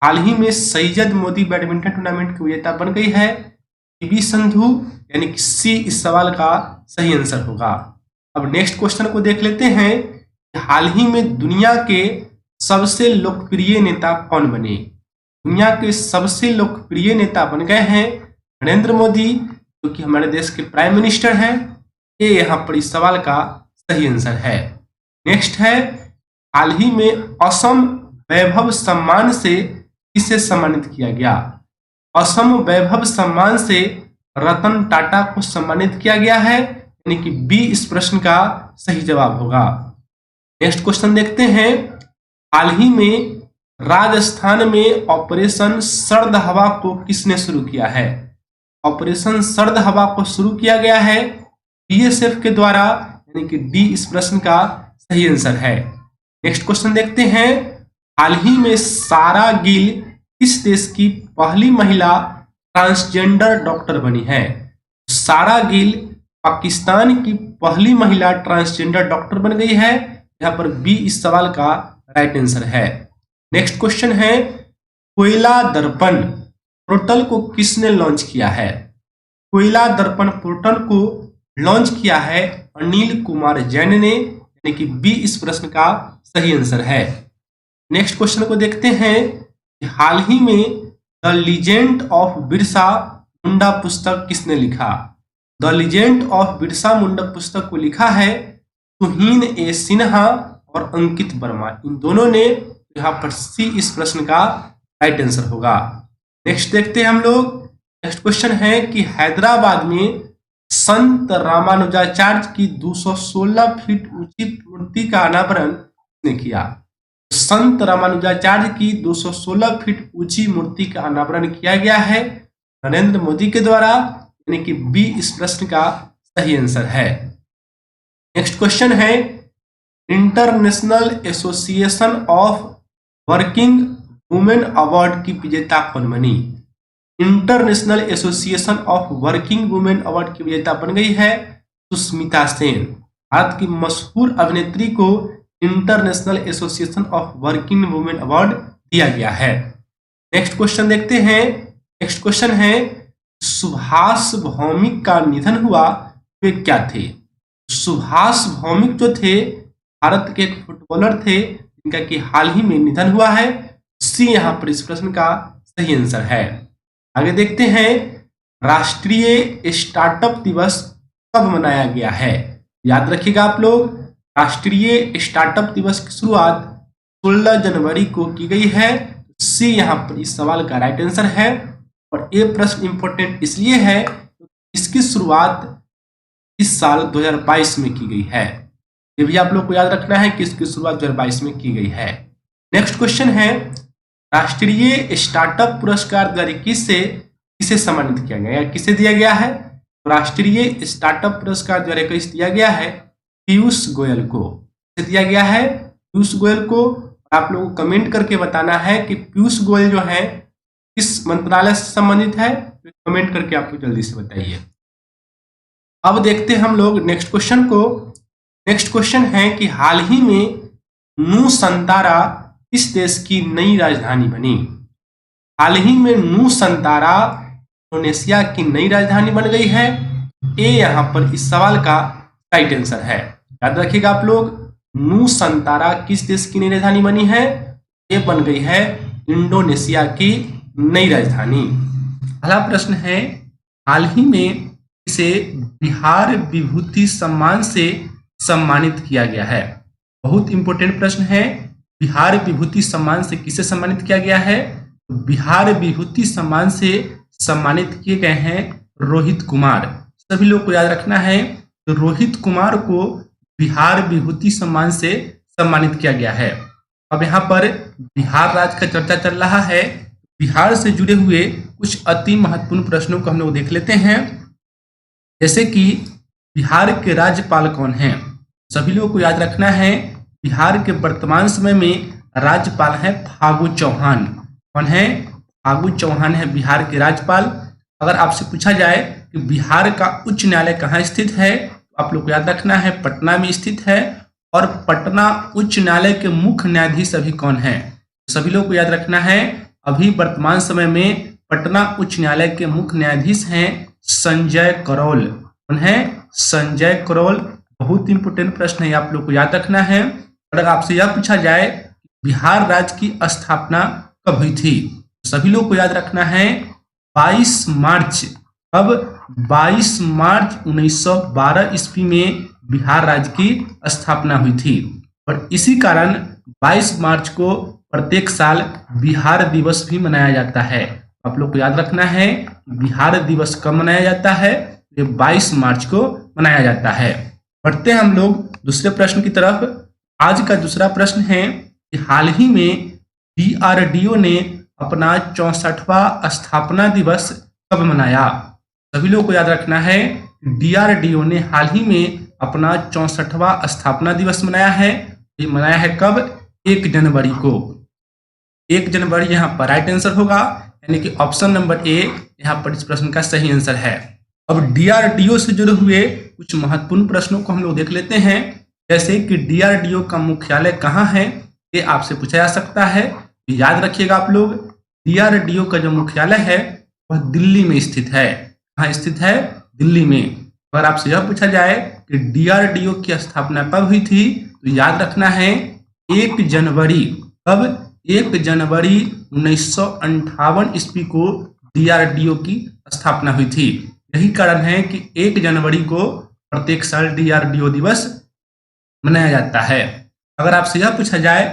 [SPEAKER 1] हाल ही में सैयद मोदी बैडमिंटन टूर्नामेंट की विजेता बन गई है पीवी संधू, यानी कि सी इस सवाल का सही आंसर होगा। अब नेक्स्ट क्वेश्चन को देख लेते हैं, हाल ही में दुनिया के सबसे लोकप्रिय नेता कौन बने? दुनिया के सबसे लोकप्रिय नेता बन गए हैं नरेंद्र मोदी, जो कि हमारे देश के प्राइम मिनिस्टर हैं। ये यहाँ पर इस सवाल का सही आंसर है। नेक्स्ट है, हाल ही में असम वैभव सम्मान से किसे सम्मानित किया गया? असम वैभव सम्मान से रतन टाटा को सम्मानित किया गया है, यानी कि बी इस प्रश्न का सही जवाब होगा। नेक्स्ट क्वेश्चन देखते हैं, हाल ही में राजस्थान में ऑपरेशन सर्द हवा को किसने शुरू किया है? ऑपरेशन सर्द हवा को शुरू किया गया है बीएसएफ के द्वारा, यानी कि डी इस प्रश्न का सही आंसर है। नेक्स्ट क्वेश्चन देखते हैं, हाल ही में सारा गिल किस देश की पहली महिला ट्रांसजेंडर डॉक्टर बनी है? सारा गिल पाकिस्तान की पहली महिला ट्रांसजेंडर डॉक्टर बन गई है। यहाँ पर बी इस सवाल का राइट आंसर है। नेक्स्ट क्वेश्चन है, कोयला दर्पण पोर्टल को किसने लॉन्च किया है? कोयला दर्पण पोर्टल को लॉन्च किया है अनिल कुमार जैन ने, यानी कि बी इस प्रश्न का सही आंसर है। नेक्स्ट क्वेश्चन को देखते हैं, हाल ही में the legend of Birsa Munda पुस्तक किसने लिखा? The legend of Birsa Munda पुस्तक को लिखा है तुहीन ए सिन्हा और अंकित वर्मा। इन दोनों ने, यहाँ पर सी इस प्रश्न का राइट आंसर होगा। नेक्स्ट देखते हैं हम लोग। नेक्स्ट क्वेश्चन है कि हैदराबाद में संत रामानुजाचार्य की 216 फीट ऊंची मूर्ति का अनावरण किसने किया? संत रामानुजाचार्य की 216 फीट ऊंची मूर्ति का अनावरण किया गया है नरेंद्र मोदी के द्वारा, यानी कि बी इस प्रश्न का सही आंसर है। नेक्स्ट क्वेश्चन है, international association of working women award की विजेता कौन बनी? International association of working women award की विजेता बन गई है सुष्मिता सेन। भारत की मशहूर अभिनेत्री को international association of working women award दिया गया है। नेक्स्ट क्वेश्चन देखते हैं। नेक्स्ट क्वेश्चन है, सुभाष भौमिक का निधन हुआ, वे क्या थे? सुभाष भौमिक जो थे भारत के एक फुटबॉलर थे, जिनका कि हाल ही में निधन हुआ है। सी यहाँ पर इस प्रश्न का सही आंसर है। आगे देखते हैं, राष्ट्रीय स्टार्टअप दिवस कब मनाया गया है? याद रखिएगा आप लोग, राष्ट्रीय स्टार्टअप दिवस की शुरुआत 16 जनवरी को की गई है। सी यहाँ पर इस सवाल का राइट आंसर है। और ये प्रश्न इंपॉर्टेंट इसलिए है इसकी शुरुआत इस साल 2022 में की गई है। ये भी आप लोग को याद रखना है कि इसकी शुरुआत 2022 में की गई है। नेक्स्ट क्वेश्चन है, राष्ट्रीय स्टार्टअप पुरस्कार 2021 से किसे सम्मानित किया गया है, किसे दिया गया है? राष्ट्रीय स्टार्टअप पुरस्कार 2021 दिया गया है पीयूष गोयल को। किसे दिया गया है? पीयूष गोयल को। आप लोगों को कमेंट करके बताना है कि पीयूष गोयल जो है किस मंत्रालय से संबंधित है, कमेंट करके आप लोग जल्दी से बताइए। अब देखते हैं हम लोग नेक्स्ट क्वेश्चन को। नेक्स्ट क्वेश्चन है कि हाल ही में नूसंतारा किस देश की नई राजधानी बनी? हाल ही में नूसंतारा इंडोनेशिया की नई राजधानी बन गई है। ये यहाँ पर इस सवाल का राइट आंसर है। याद रखिएगा आप लोग, नूसंतारा किस देश की नई राजधानी बनी है? ये बन गई है इंडोनेशिया की नई राजधानी। अगला प्रश्न है, हाल ही में इसे बिहार विभूति सम्मान से सम्मानित किया गया है। बहुत इंपॉर्टेंट प्रश्न है, बिहार विभूति सम्मान से किसे सम्मानित किया गया है? बिहार विभूति सम्मान से सम्मानित किए गए हैं रोहित कुमार। सभी लोग को याद रखना है, तो रोहित कुमार को बिहार विभूति सम्मान से सम्मानित किया गया है। अब यहाँ पर बिहार राज्य का चर्चा चल रहा है। बिहार से जुड़े हुए कुछ अति महत्वपूर्ण प्रश्नों को हम लोग देख लेते हैं। जैसे कि बिहार के राज्यपाल कौन हैं? सभी लोगों को याद रखना है, बिहार के वर्तमान समय में राज्यपाल है फागू चौहान। कौन है? फागू चौहान है बिहार के राज्यपाल। अगर आपसे पूछा जाए कि बिहार का उच्च न्यायालय कहाँ स्थित है, तो आप लोग को याद रखना है पटना में स्थित है। और पटना उच्च न्यायालय के मुख्य न्यायाधीश अभी कौन है? सभी लोग को याद रखना है, अभी वर्तमान समय में पटना उच्च न्यायालय के मुख्य न्यायाधीश हैं संजय करोल। कौन है? संजय करोल। बहुत इंपोर्टेंट प्रश्न है, आप लोग को याद रखना है। अगर आपसे यह पूछा जाए बिहार राज्य की स्थापना कब हुई थी, सभी लोग को याद रखना है 22 मार्च। अब 22 मार्च 1912 ईस्वी में बिहार राज्य की स्थापना हुई थी। और इसी कारण 22 मार्च को प्रत्येक साल बिहार दिवस भी मनाया जाता है। आप लोग को याद रखना है बिहार दिवस कब मनाया जाता है? ये 22 मार्च को मनाया जाता है। बढ़ते हैं हम लोग दूसरे प्रश्न की तरफ। आज का दूसरा प्रश्न है कि हाल ही में DRDO ने अपना 64वां स्थापना दिवस कब मनाया? सभी लोगों को याद रखना है DRDO ने हाल ही में अपना 64वां स्थापना दिवस मनाया है। ये मनाया है कब? 1 जनवरी को। 1 जनवरी यहाँ पर राइट आंसर होगा, यानी कि ऑप्शन नंबर ए यहाँ पर इस प्रश्न का सही आंसर है। अब DRDO से जुड़े हुए कुछ महत्वपूर्ण प्रश्नों को हम लोग देख लेते हैं। जैसे कि DRDO का मुख्यालय कहाँ है, ये आपसे पूछा जा सकता है। याद रखिएगा आप लोग, DRDO का जो मुख्यालय है वह दिल्ली में स्थित है। कहाँ स्थित है? दिल्ली में। अगर आपसे यह पूछा जाए कि DRDO की स्थापना कब हुई थी, तो याद रखना है 1 जनवरी। कब? 1 जनवरी 1958 ईस्वी को DRDO की स्थापना हुई थी। यही कारण है कि 1 जनवरी को प्रत्येक साल DRDO दिवस मनाया जाता है। अगर आपसे यह पूछा जाए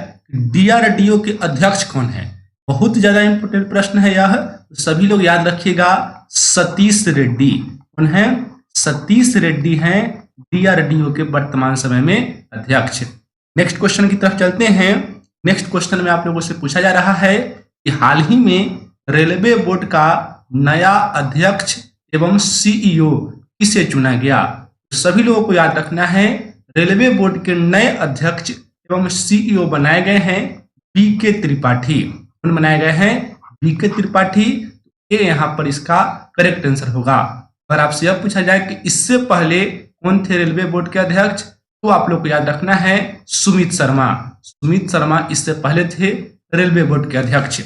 [SPEAKER 1] DRDO के अध्यक्ष कौन है, बहुत ज्यादा इंपोर्टेंट प्रश्न है यह, तो सभी लोग याद रखिएगा सतीश रेड्डी। कौन है? सतीश रेड्डी हैं DRDO के वर्तमान समय में अध्यक्ष। नेक्स्ट क्वेश्चन की तरफ चलते हैं। नेक्स्ट क्वेश्चन में आप लोगों से पूछा जा रहा है कि हाल ही में रेलवे बोर्ड का नया अध्यक्ष एवं CEO किसे चुना गया? तो सभी लोगों को याद रखना है रेलवे बोर्ड के नए अध्यक्ष एवं CEO बनाए गए हैं BK त्रिपाठी। कौन बनाए गए हैं? BK त्रिपाठी। ये यहाँ पर इसका करेक्ट आंसर होगा। अगर आपसे यह पूछा जाए कि इससे पहले कौन थे रेलवे बोर्ड के अध्यक्ष, तो आप लोग को याद रखना है सुमित शर्मा। सुमित शर्मा इससे पहले थे रेलवे बोर्ड के अध्यक्ष।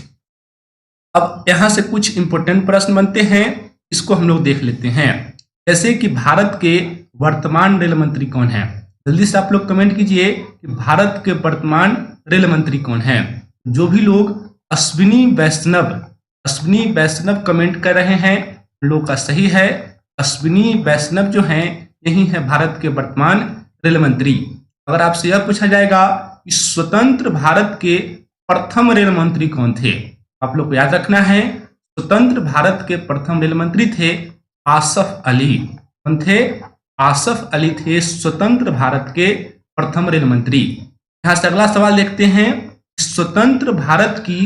[SPEAKER 1] अब यहाँ से कुछ इंपोर्टेंट प्रश्न बनते हैं, इसको हम लोग देख लेते हैं। जैसे कि भारत के वर्तमान रेल मंत्री कौन है? जल्दी से आप लोग कमेंट कीजिए कि भारत के वर्तमान रेल मंत्री कौन है। जो भी लोग अश्विनी वैष्णव कमेंट कर रहे हैं, लोग का सही है। अश्विनी वैष्णव जो हैं यही है भारत के वर्तमान रेल मंत्री। अगर आपसे यह पूछा जाएगा कि स्वतंत्र भारत के प्रथम रेल मंत्री कौन थे, आप लोग को याद रखना है स्वतंत्र भारत के प्रथम रेल मंत्री थे आसफ अली। कौन थे? आसफ अली थे स्वतंत्र भारत के प्रथम रेल मंत्री। यहाँ से अगला सवाल देखते हैं, स्वतंत्र भारत की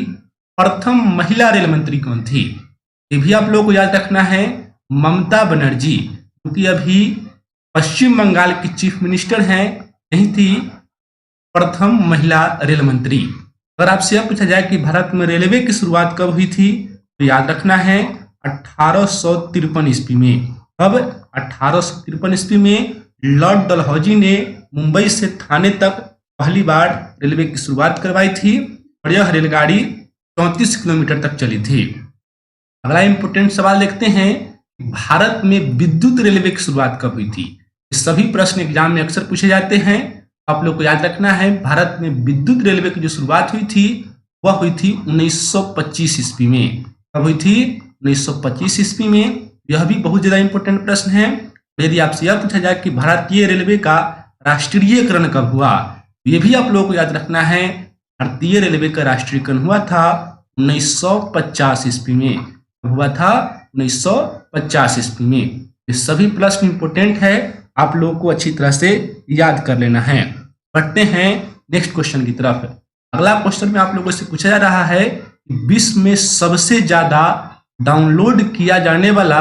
[SPEAKER 1] प्रथम महिला रेल मंत्री कौन थी? ये भी आप लोगों को याद रखना है ममता बनर्जी, क्योंकि अभी पश्चिम बंगाल की चीफ मिनिस्टर हैं, यही थी प्रथम महिला रेल मंत्री। अगर आपसे यह पूछा जाए कि भारत में रेलवे की शुरुआत कब हुई थी, तो याद रखना है 1853 ईस्वी में। अब 1853 ईस्वी में लॉर्ड डलहौजी ने मुंबई से थाने तक पहली बार रेलवे की शुरुआत करवाई थी और यह रेलगाड़ी 34 किलोमीटर तक चली थी। अगला इंपोर्टेंट सवाल देखते हैं, भारत में विद्युत रेलवे की शुरुआत कब हुई थी? सभी प्रश्न एग्जाम में अक्सर पूछे जाते हैं। आप लोग को याद रखना है भारत में विद्युत रेलवे की जो शुरुआत हुई थी वह हुई थी 1925 ईस्वी में। कब हुई थी? 1925 ईस्वी में। यह भी बहुत ज्यादा इंपॉर्टेंट प्रश्न है। यदि आपसे यह पूछा जाए कि भारतीय रेलवे का राष्ट्रीयकरण कब हुआ, ये भी आप लोगों को याद रखना है भारतीय रेलवे का राष्ट्रीयकरण हुआ था 1950 ईस्वी में। हुआ था 1950 ईस्वी में। ये सभी प्रश्न इंपोर्टेंट है, आप लोगों को अच्छी तरह से याद कर लेना है। बढ़ते हैं नेक्स्ट क्वेश्चन की तरफ। अगला क्वेश्चन में आप लोगों से पूछा जा रहा है कि विश्व में सबसे ज्यादा डाउनलोड किया जाने वाला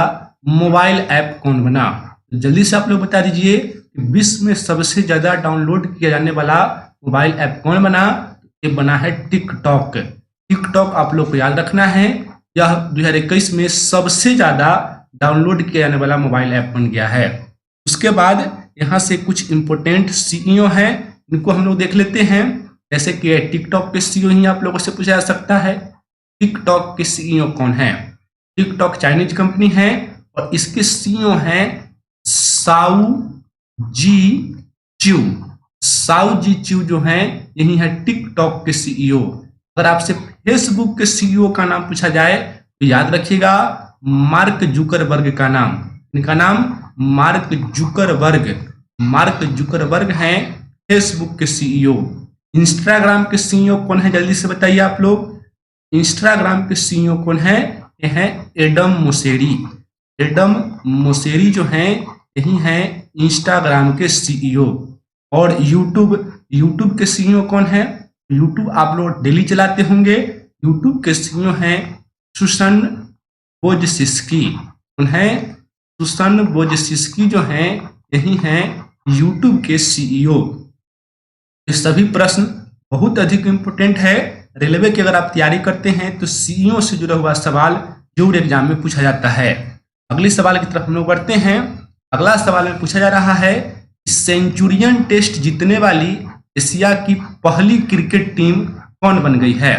[SPEAKER 1] मोबाइल ऐप कौन बना। तो जल्दी से आप लोग बता दीजिए कि विश्व में सबसे ज्यादा डाउनलोड किया जाने वाला मोबाइल ऐप कौन बना। ये बना है टिकटॉक। टिकटॉक आप लोग को याद रखना है, यह 2021 में सबसे ज्यादा डाउनलोड किया जाने वाला मोबाइल ऐप बन गया है। उसके बाद यहाँ से कुछ इंपोर्टेंट सीईओ हैं, इनको हम लोग देख लेते हैं। जैसे कि टिकटॉक के सीईओ ही आप लोगों से पूछा जा सकता है, टिकटॉक के सीईओ कौन है। टिकटॉक चाइनीज कंपनी है और इसके सीईओ हैं साउ जी च्यू। साउ जी च्यू जो हैं यही है टिकटॉक के सीईओ। अगर आपसे फेसबुक के सीईओ का नाम पूछा जाए तो याद रखिएगा मार्क जुकरबर्ग का नाम। इनका नाम मार्क जुकरबर्ग। मार्क जुकरबर्ग हैं फेसबुक के सीईओ। इंस्टाग्राम के सीईओ कौन है, जल्दी से बताइए आप लोग। इंस्टाग्राम के सीईओ कौन है, ये है एडम मोसेरी। एडम मोसेरी जो हैं यही हैं इंस्टाग्राम के सीईओ। और यूट्यूब के सीईओ कौन है, यूट्यूब आप लोग डेली चलाते होंगे, यूट्यूब के सीईओ हैं सुसन वोजिसिस्की। उन्हें सुसन वोजिसिस्की जो हैं यही हैं यूट्यूब के सीईओ। ये सभी प्रश्न बहुत अधिक इंपोर्टेंट है। रेलवे की अगर आप तैयारी करते हैं तो सीईओ से जुड़ा हुआ सवाल जरूर एग्जाम में पूछा जाता है। अगले सवाल की तरफ हम लोग बढ़ते हैं। अगला सवाल में पूछा जा रहा है सेंचुरियन टेस्ट जीतने वाली एशिया की पहली क्रिकेट टीम कौन बन गई है।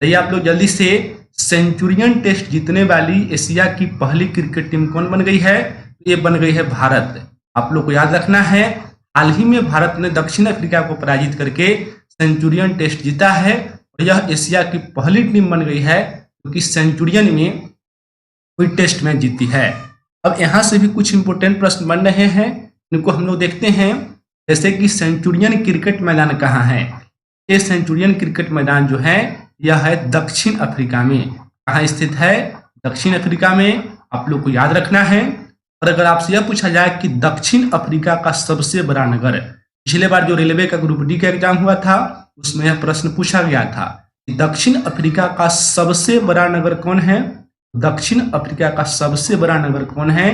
[SPEAKER 1] तो ये आप लोग जल्दी से, सेंचुरियन टेस्ट जीतने वाली एशिया की पहली क्रिकेट टीम कौन बन गई है, ये बन गई है भारत। आप लोग को याद रखना है हाल ही में भारत ने दक्षिण अफ्रीका को पराजित करके सेंचुरियन टेस्ट जीता है और यह एशिया की पहली टीम बन गई है क्योंकि सेंचुरियन में कोई टेस्ट मैच जीती है। अब यहाँ से भी कुछ इंपोर्टेंट प्रश्न बन रहे हैं, इनको हम लोग देखते हैं। जैसे कि सेंचुरियन क्रिकेट मैदान कहाँ है। ये सेंचुरियन क्रिकेट मैदान जो है यह है दक्षिण अफ्रीका में। कहाँ स्थित है, दक्षिण अफ्रीका में। आप लोग को याद रखना है। और अगर आपसे यह पूछा जाए कि दक्षिण अफ्रीका का सबसे बड़ा नगर, पिछले बार जो रेलवे का ग्रुप डी का एग्जाम हुआ था उसमें यह प्रश्न पूछा गया था कि दक्षिण अफ्रीका का सबसे बड़ा नगर कौन है। दक्षिण अफ्रीका का सबसे बड़ा नगर कौन है,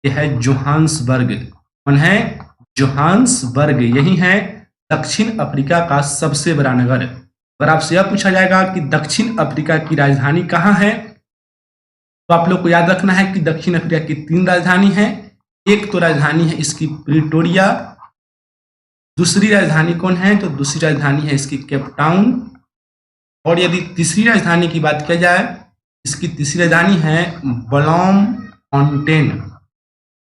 [SPEAKER 1] यह है जोहान्सबर्ग। कौन है, जोहान्सबर्ग। यही है दक्षिण अफ्रीका का सबसे बड़ा नगर। अगर आपसे यह पूछा जाएगा कि दक्षिण अफ्रीका की राजधानी कहाँ है, तो आप लोग को याद रखना है कि दक्षिण अफ्रीका की 3 राजधानी है। एक तो राजधानी है इसकी प्रिटोरिया, दूसरी राजधानी कौन है, तो दूसरी राजधानी है इसकी केप टाउन। और यदि तीसरी राजधानी की बात किया जाए, इसकी तीसरी राजधानी है ब्लॉमफॉन्टेन।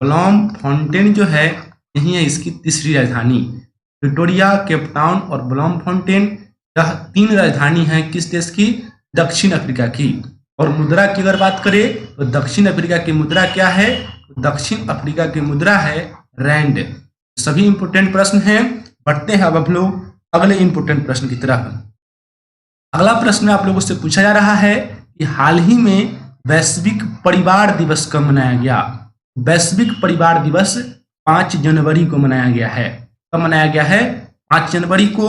[SPEAKER 1] ब्लॉमफॉन्टेन जो है यही है इसकी तीसरी राजधानी। प्रिटोरिया, केप टाउन और ब्लॉमफॉन्टेन, यह 3 राजधानी है किस देश की, दक्षिण अफ्रीका की। और मुद्रा की अगर बात करें तो दक्षिण अफ्रीका की मुद्रा क्या है, दक्षिण अफ्रीका की मुद्रा है रैंड। सभी इंपोर्टेंट प्रश्न हैं। बढ़ते हैं अब लोग अगले इंपोर्टेंट प्रश्न की तरफ। अगला प्रश्न आप लोगों से पूछा जा रहा है कि हाल ही में वैश्विक परिवार दिवस कब मनाया गया। वैश्विक परिवार दिवस 5 जनवरी को मनाया गया है। कब मनाया गया है, 5 जनवरी को।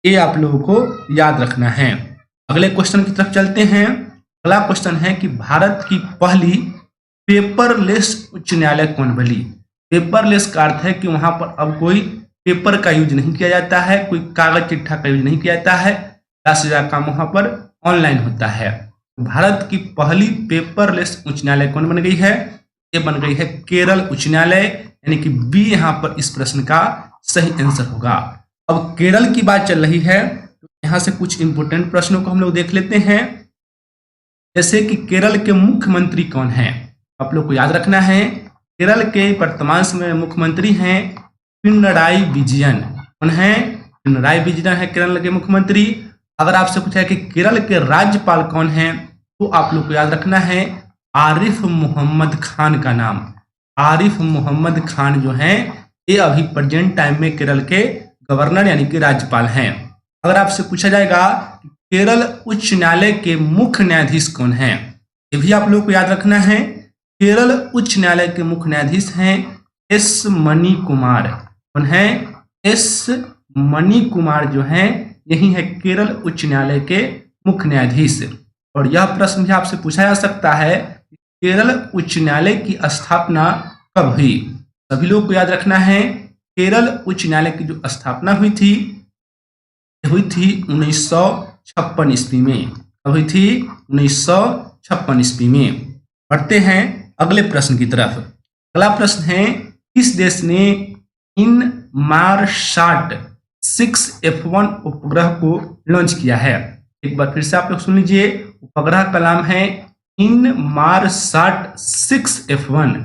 [SPEAKER 1] ये आप लोगों को याद रखना है। अगले क्वेश्चन की तरफ चलते हैं। अगला क्वेश्चन है कि भारत की पहली पेपरलेस उच्च न्यायालय कौन बनी। पेपरलेस का अर्थ है कि वहां पर अब कोई पेपर का यूज नहीं किया जाता है, कोई कागज चिट्ठा का यूज नहीं किया जाता है, ज़्यादा से ज़्यादा काम वहां पर ऑनलाइन होता है। भारत की पहली पेपरलेस उच्च न्यायालय कौन बन गई है, ये बन गई है केरल उच्च न्यायालय, यानी कि बी यहाँ पर इस प्रश्न का सही आंसर होगा। अब केरल की बात चल रही है तो यहाँ से कुछ इंपोर्टेंट प्रश्नों को हम लोग देख लेते हैं। जैसे कि केरल के मुख्यमंत्री कौन हैं, आप लोग को याद रखना है। केरल के वर्तमान समय मुख्यमंत्री हैं पिनराई विजयन। कौन है, पिनराई विजयन है केरल के मुख्यमंत्री। अगर आपसे पूछा है कि केरल के राज्यपाल कौन हैं, तो आप लोग को याद रखना है आरिफ मोहम्मद खान का नाम। आरिफ मोहम्मद खान जो हैं ये अभी प्रेजेंट टाइम में केरल के गवर्नर यानी कि राज्यपाल हैं। अगर आपसे पूछा जाएगा कि केरल उच्च न्यायालय के मुख्य न्यायाधीश कौन हैं, ये भी आप लोग को याद रखना है। केरल उच्च न्यायालय के मुख्य न्यायाधीश हैं एस मणि कुमार। कौन है, एस मणि कुमार जो हैं यही है केरल उच्च न्यायालय के मुख्य न्यायाधीश। और यह प्रश्न भी आपसे पूछा जा सकता है, केरल उच्च न्यायालय की स्थापना कब हुई? सभी लोग को याद रखना है, केरल उच्च न्यायालय की जो स्थापना हुई थी 1956 ईस्वी में। हुई थी 1956 ईस्वी में। बढ़ते हैं अगले प्रश्न की तरफ। अगला प्रश्न है, किस देश ने इनमारसाट 6F1 उपग्रह को लॉन्च किया है? एक बार फिर से आप लोग सुन लीजिए, उपग्रह का नाम है इनमारसाट 6F1।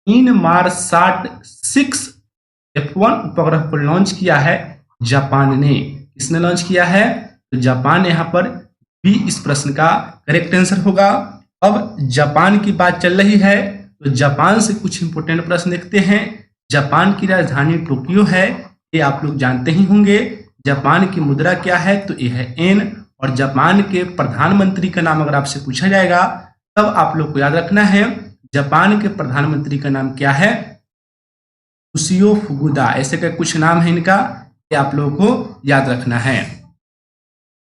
[SPEAKER 1] इनमारसाट 6F1 उपग्रह को लॉन्च किया है जापान ने। किसने लॉन्च किया है? तो जापान। यहाँ पर बी इस प्रश्न का करेक्ट आंसर होगा। अब जापान की बात चल रही है तो जापान से कुछ इंपोर्टेंट प्रश्न देखते हैं। जापान की राजधानी टोक्यो है, ये आप लोग जानते ही होंगे। जापान की मुद्रा क्या है? तो ये है येन। और जापान के प्रधानमंत्री का नाम अगर आपसे पूछा जाएगा तब आप लोग को याद रखना है, जापान के प्रधानमंत्री का नाम क्या है? Yoshio Fukuda. ऐसे का कुछ नाम है इनका, ये आप लोगों को याद रखना है।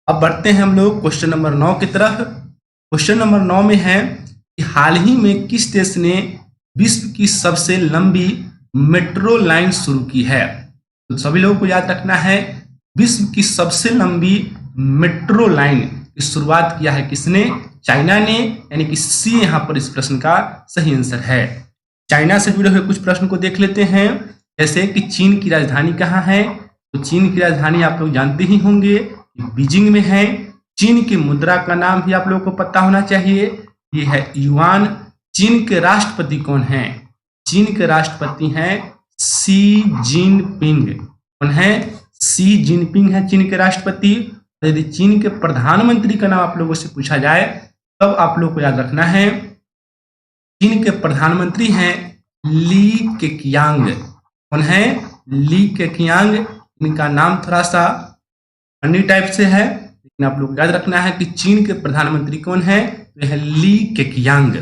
[SPEAKER 1] अब बढ़ते हैं हम लोग क्वेश्चन नंबर 9 की तरफ। क्वेश्चन नंबर 9 में है कि हाल ही में किस देश ने विश्व की सबसे लंबी मेट्रो लाइन शुरू की है? तो सभी लोगों को याद रखना है, विश्व की सबसे लंबी मेट्रो लाइन की शुरुआत किया है किसने? चाइना ने, यानी कि सी यहाँ पर इस प्रश्न का सही आंसर है। चाइना से जुड़े हुए कुछ प्रश्न को देख लेते हैं, जैसे कि चीन की राजधानी कहाँ है? तो चीन की राजधानी आप लोग जानते ही होंगे, बीजिंग में है। चीन की मुद्रा का नाम भी आप लोगों को पता होना चाहिए, ये है युआन। चीन के राष्ट्रपति कौन है? चीन के राष्ट्रपति हैं शी जिनपिंग। कौन है? शी जिनपिंग है चीन के राष्ट्रपति। यदि चीन के प्रधानमंत्री का नाम आप लोगों से पूछा जाए तब आप लोग को याद रखना है, चीन के प्रधानमंत्री हैं ली केकियांग। कौन है? Li Keqiang. इनका नाम थोड़ा सा फनी टाइप से है, लेकिन आप लोग याद रखना है कि चीन के प्रधानमंत्री कौन है? तो यह ली केकियांग।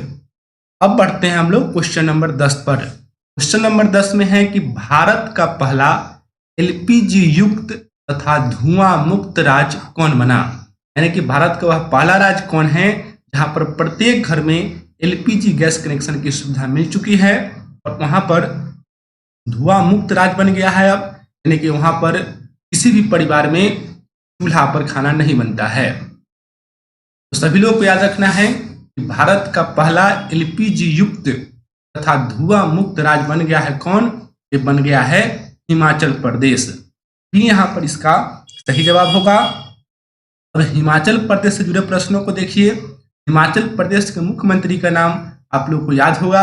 [SPEAKER 1] अब बढ़ते हैं हम लोग क्वेश्चन नंबर 10 पर। क्वेश्चन नंबर 10 में है कि भारत का पहला एलपीजी युक्त तथा धुआं मुक्त राज्य कौन बना? यानी कि भारत का वह पहला राज्य कौन है जहां पर प्रत्येक घर में एलपीजी गैस कनेक्शन की सुविधा मिल चुकी है और वहां पर धुआं मुक्त राज्य बन गया है अब, यानी कि वहां पर किसी भी परिवार में चूल्हा पर खाना नहीं बनता है। तो सभी लोग को याद रखना है कि भारत का पहला एलपीजी युक्त तथा धुआं मुक्त राज्य बन गया है कौन? ये बन गया है हिमाचल प्रदेश। भी यहाँ पर इसका सही जवाब होगा। अब हिमाचल प्रदेश से जुड़े प्रश्नों को देखिए। हिमाचल प्रदेश के मुख्यमंत्री का नाम आप लोग को याद होगा।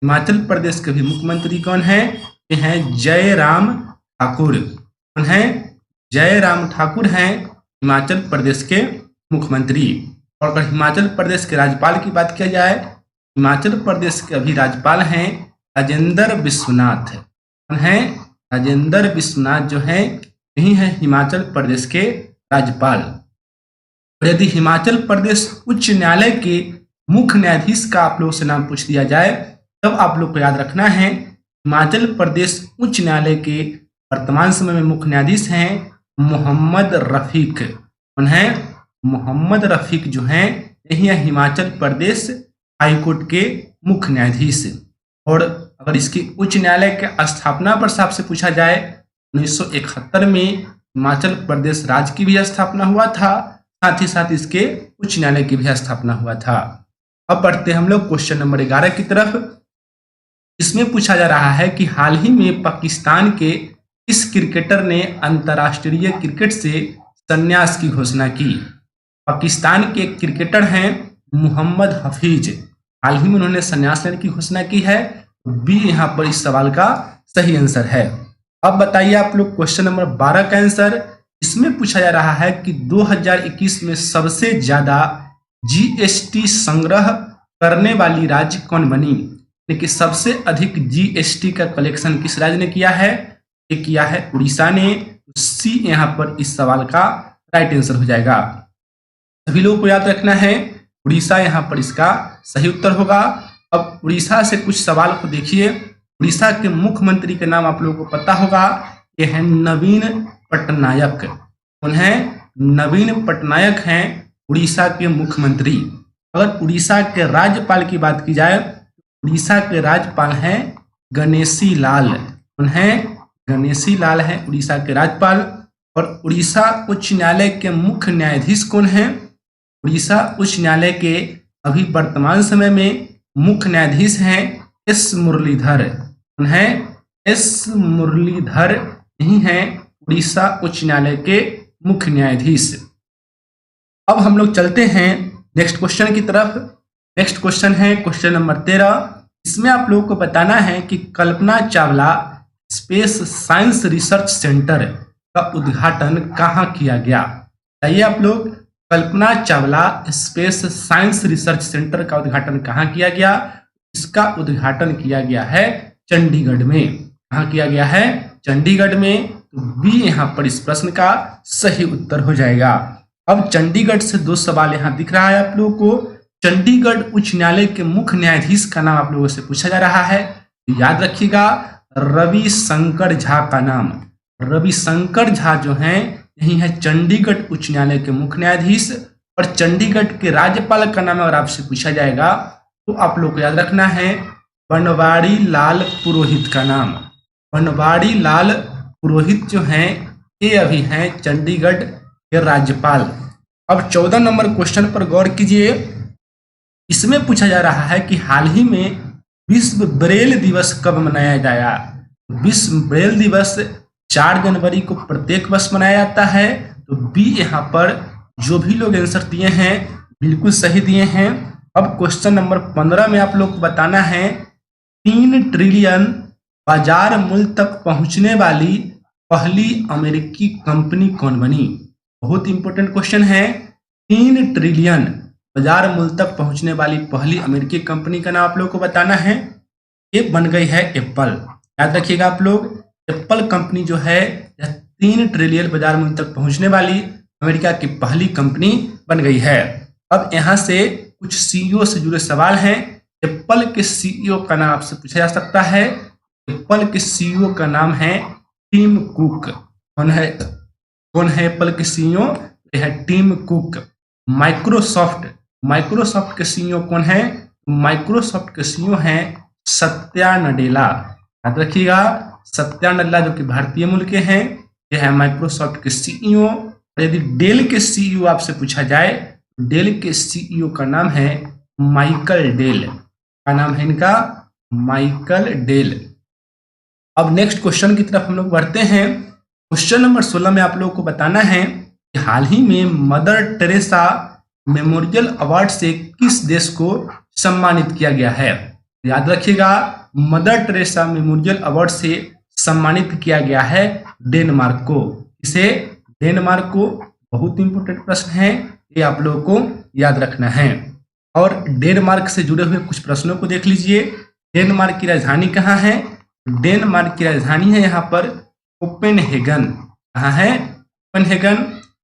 [SPEAKER 1] हिमाचल प्रदेश के भी मुख्यमंत्री कौन है? ये हैं जयराम ठाकुर। कौन है? जयराम ठाकुर हैं हिमाचल प्रदेश के मुख्यमंत्री। और अगर हिमाचल प्रदेश के राज्यपाल की बात किया जाए, हिमाचल प्रदेश के अभी राज्यपाल हैं राजेंद्र विश्वनाथ। कौन है? राजेंद्र विश्वनाथ जो है यही है हिमाचल प्रदेश के राज्यपाल। और यदि हिमाचल प्रदेश उच्च न्यायालय के मुख्य न्यायाधीश का आप लोगों से नाम पूछ दिया जाए तब आप लोग को याद रखना है, हिमाचल प्रदेश उच्च न्यायालय के वर्तमान समय में मुख्य न्यायाधीश हैं मोहम्मद रफीक। कौन है? मोहम्मद रफीक जो हैं यही है हिमाचल प्रदेश हाईकोर्ट के मुख्य न्यायाधीश। और अगर इसकी उच्च न्यायालय के स्थापना पर आपसे पूछा जाए, 1971 में हिमाचल प्रदेश राज्य की भी स्थापना हुआ था, साथ ही साथ इसके उच्च न्यायालय की भी स्थापना हुआ था। अब बढ़ते हम लोग क्वेश्चन नंबर 11 की तरफ। इसमें पूछा जा रहा है कि हाल ही में पाकिस्तान के इस क्रिकेटर ने अंतर्राष्ट्रीय क्रिकेट से संन्यास की घोषणा की? पाकिस्तान के क्रिकेटर हैं मोहम्मद हफीज। हाल ही में उन्होंने संन्यास लेने की घोषणा की है। बी यहाँ पर इस सवाल का सही आंसर है। अब बताइए आप लोग क्वेश्चन नंबर 12 का आंसर। इसमें पूछा जा रहा है कि 2021 में सबसे ज्यादा जीएसटी संग्रह करने वाली राज्य कौन बनी? लेकिन सबसे अधिक जीएसटी का कलेक्शन किस राज्य ने किया है? ये किया है उड़ीसा ने। सी यहाँ पर इस सवाल का राइट आंसर हो जाएगा। सभी लोगों को याद रखना है, उड़ीसा यहाँ पर इसका सही उत्तर होगा। अब उड़ीसा से कुछ सवाल को देखिए। उड़ीसा के मुख्यमंत्री का नाम आप लोगों को पता होगा, ये है नवीन पटनायक।
[SPEAKER 2] कौन है? नवीन पटनायक हैं उड़ीसा के मुख्यमंत्री। अगर उड़ीसा के राज्यपाल की बात की जाए, उड़ीसा के राज्यपाल हैं गणेशी लाल। कौन है? गणेशी लाल हैं उड़ीसा के राज्यपाल। और उड़ीसा उच्च न्यायालय के मुख्य न्यायाधीश कौन है? उड़ीसा उच्च न्यायालय के अभी वर्तमान समय में मुख्य न्यायाधीश हैं एस मुरलीधर। कौन है? एस मुरलीधर यही हैं उड़ीसा उच्च न्यायालय के मुख्य न्यायाधीश। अब हम लोग चलते हैं नेक्स्ट क्वेश्चन की तरफ। नेक्स्ट क्वेश्चन है क्वेश्चन नंबर 13। इसमें आप लोगों को बताना है कि Kalpana Chawla space science research centre का उद्घाटन कहाँ किया गया? बताइए आप लोग, Kalpana Chawla space science research centre का उद्घाटन कहाँ किया गया? इसका उद्घाटन किया गया है चंडीगढ़ में। कहाँ किया गया है? चंडीगढ़ में। तो बी यहाँ पर इस प्रश्न का सही उत्तर हो जाएगा। अब चंडीगढ़ से दो सवाल यहाँ दिख रहा है आप लोगों को। चंडीगढ़ उच्च न्यायालय के मुख्य न्यायाधीश का नाम आप लोगों से पूछा जा रहा है, तो याद रखिएगा रविशंकर झा का नाम। रविशंकर झा जो हैं यही है चंडीगढ़ उच्च न्यायालय के मुख्य न्यायाधीश। और चंडीगढ़ के राज्यपाल का नाम अगर आपसे पूछा जाएगा तो आप लोग को याद रखना है बनवारी लाल पुरोहित का नाम। बनवारी लाल पुरोहित जो हैं ये अभी हैं चंडीगढ़ के राज्यपाल। अब 14 नंबर क्वेश्चन पर गौर कीजिए। इसमें पूछा जा रहा है कि हाल ही में विश्व ब्रेल दिवस कब मनाया गया? विश्व ब्रेल दिवस 4 जनवरी को प्रत्येक वर्ष मनाया जाता है। तो बी यहाँ पर जो भी लोग आंसर दिए हैं बिल्कुल सही दिए हैं। अब क्वेश्चन नंबर 15 में आप लोग को बताना है 3 ट्रिलियन बाजार मूल्य तक पहुंचने वाली पहली अमेरिकी कंपनी कौन बनी? बहुत इंपॉर्टेंट क्वेश्चन है। 3 ट्रिलियन बाजार मूल्य तक पहुंचने वाली पहली अमेरिकी कंपनी का नाम आप लोग को बताना है। ये बन गई है एप्पल। याद रखिएगा आप लोग, एप्पल कंपनी जो है 3 ट्रिलियन बाजार मूल्य तक पहुंचने वाली अमेरिका की पहली कंपनी बन गई है। अब यहाँ से कुछ सीईओ से जुड़े सवाल हैं। एप्पल के सीईओ का नाम आपसे पूछा जा सकता है। एप्पल के सीईओ का नाम है टिम कुक। कौन है? कौन है एप्पल के सीईओ? यह है टिम कुक। माइक्रोसॉफ्ट के सीईओ कौन है? माइक्रोसॉफ्ट के सीईओ हैं सत्या नडेला। याद रखिएगा सत्या नडेला जो कि भारतीय मूल के हैं, यह है माइक्रोसॉफ्ट के सीईओ। यदि डेल के सीईओ आपसे पूछा जाए, डेल के सीईओ का नाम है माइकल डेल। का नाम है इनका माइकल डेल। अब नेक्स्ट क्वेश्चन की तरफ हम लोग बढ़ते हैं। क्वेश्चन नंबर 16 में आप लोगों को बताना है कि हाल ही में मदर टेरेसा मेमोरियल अवार्ड से किस देश को सम्मानित किया गया है? याद रखिएगा मदर टेरेसा मेमोरियल अवार्ड से सम्मानित किया गया है डेनमार्क को। इसे डेनमार्क को। बहुत इंपॉर्टेंट प्रश्न है, ये आप लोगों को याद रखना है। और डेनमार्क से जुड़े हुए कुछ प्रश्नों को देख लीजिए। डेनमार्क की राजधानी कहाँ है? डेनमार्क की राजधानी है यहाँ पर कोपेनहेगन। कहाँ है? कोपेनहेगन।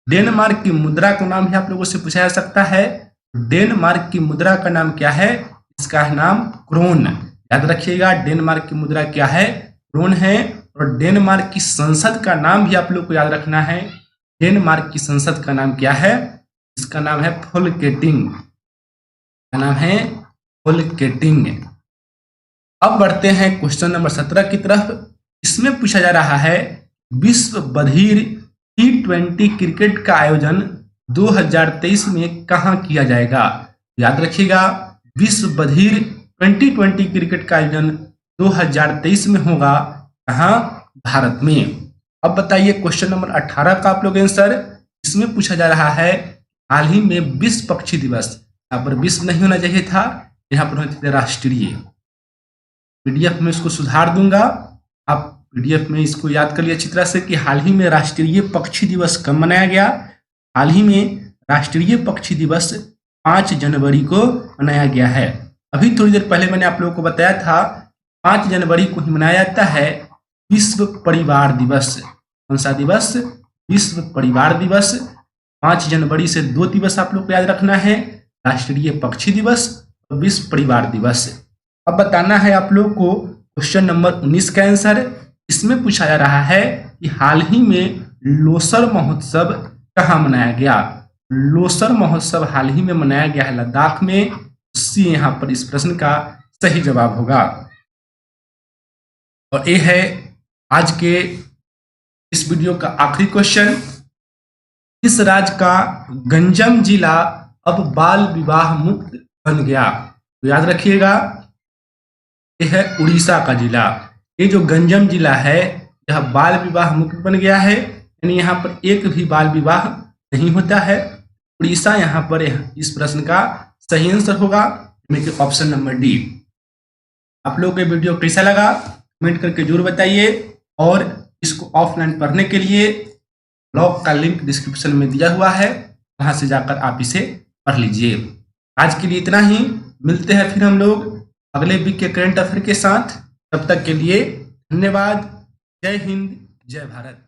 [SPEAKER 2] डेनमार्क की मुद्रा का नाम भी आप लोगों से पूछा जा सकता है। डेनमार्क की मुद्रा का नाम क्या है? इसका है नाम क्रोन। याद रखिएगा डेनमार्क की मुद्रा क्या है? क्रोन है। और डेनमार्क की संसद का नाम भी आप लोग को याद रखना है। डेनमार्क की संसद का नाम क्या है? इसका नाम है फोल्केटिंग। का नाम है फोल्केटिंग। अब बढ़ते हैं क्वेश्चन नंबर 17 की तरफ। इसमें पूछा जा रहा है विश्व बधिर T20 क्रिकेट का आयोजन 2023 में कहाँ किया जाएगा? याद रखिएगा विश्व बधिर 2020 क्रिकेट का आयोजन 2023 में होगा। कहाँ? भारत में। अब बताइए क्वेश्चन नंबर 18 का आप लोग आंसर। इसमें पूछा जा रहा है हाल ही में विश्व पक्षी दिवस, यहाँ पर विश्व नहीं होना चाहिए था, यहाँ पर होना चाहिए राष्ट्रीय। पीडीएफ में इसको सुधार दूंगा, आप पीडीएफ में इसको याद कर लिए अच्छी तरह से कि हाल ही में राष्ट्रीय पक्षी दिवस कब मनाया गया। हाल ही में राष्ट्रीय पक्षी दिवस 5 जनवरी को मनाया गया है। अभी थोड़ी देर पहले मैंने आप लोगों को बताया था 5 जनवरी को ही मनाया जाता है विश्व परिवार दिवस। कौन सा दिवस? विश्व परिवार दिवस। 5 जनवरी से 2 दिवस आप लोग को याद रखना है, राष्ट्रीय पक्षी दिवस और विश्व परिवार दिवस। अब बताना है आप लोग को क्वेश्चन नंबर 19 का आंसर। इसमें पूछा जा रहा है कि हाल ही में लोसर महोत्सव कहाँ मनाया गया? लोसर महोत्सव हाल ही में मनाया गया है लद्दाख में। सी यहाँ पर इस प्रश्न का सही जवाब होगा। और ये है आज के इस वीडियो का आखिरी क्वेश्चन। इस राज्य का गंजम जिला अब बाल विवाह मुक्त बन गया? तो याद रखिएगा, यह है उड़ीसा का जिला। ये जो गंजम जिला है यह बाल विवाह मुक्त बन गया है, यानी यहाँ पर एक भी बाल विवाह नहीं होता है। उड़ीसा यहाँ पर इस प्रश्न का सही आंसर होगा, ऑप्शन नंबर डी। आप लोगों को वीडियो कैसा लगा कमेंट करके जरूर बताइए, और इसको ऑफलाइन पढ़ने के लिए ब्लॉग का लिंक डिस्क्रिप्शन में दिया हुआ है, वहां से जाकर आप इसे पढ़ लीजिए। आज के लिए इतना ही, मिलते हैं फिर हम लोग अगले वीक के करंट अफेयर के साथ। तब तक के लिए धन्यवाद। जय हिंद, जय भारत।